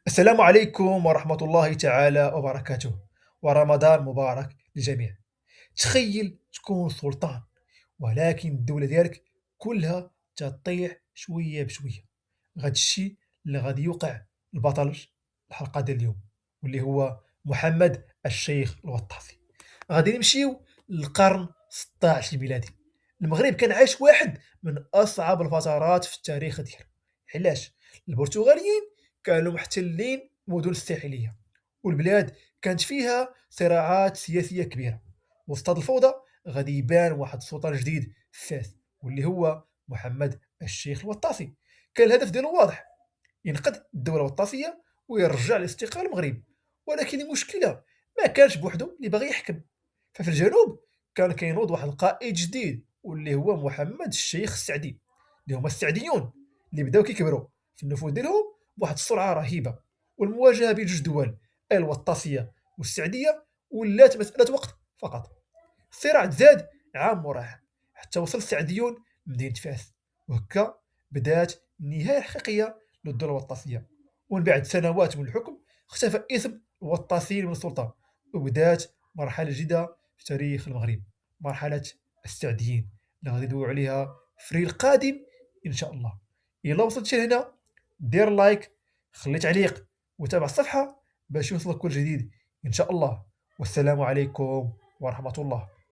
السلام عليكم ورحمة الله تعالى وبركاته، ورمضان مبارك للجميع. تخيل تكون سلطان، ولكن الدولة ديالك كلها تطيح شوية بشوية. غاد الشي اللي غادي يوقع البطل الحلقة ديال اليوم، واللي هو محمد الشيخ الوطاسي. غادي نمشيو للقرن 16 الميلادي. المغرب كان عايش واحد من أصعب الفترات في التاريخ ديالو. علاش؟ البرتغاليين كانوا محتلين مدن الساحلية، والبلاد كانت فيها صراعات سياسية كبيرة. وسط هاد الفوضى غادي يبان واحد السلطان جديد فاس، واللي هو محمد الشيخ الوطاسي. كان الهدف ديالو واضح: ينقذ الدولة الوطاسية ويرجع الاستقلال المغرب. ولكن المشكلة ما كانش بوحدو اللي باغي يحكم. ففي الجنوب كان كينوض واحد القائد جديد، واللي هو محمد الشيخ السعدي، اللي هما السعديون، اللي بداو كيكبروا في النفوذ ديالهم بواحد السرعة رهيبة. والمواجهة بين جوج دول، الوطاسية والسعدية، ولات مسألة وقت فقط. الصراع تزاد عام مورا عام، حتى وصل السعديون لمدينة فاس. وهكا بدات النهاية الحقيقية للدولة الوطاسية. ومن بعد سنوات من الحكم اختفى اسم الوطاسيين من السلطة، وبدات مرحلة جديدة في تاريخ المغرب، مرحلة السعديين، اللي غادي ندويو عليها في الريل القادم إن شاء الله. إلا وصلت لهنا دير لايك، خلي تعليق، وتابع الصفحة باش يوصلك كل جديد إن شاء الله. والسلام عليكم ورحمة الله.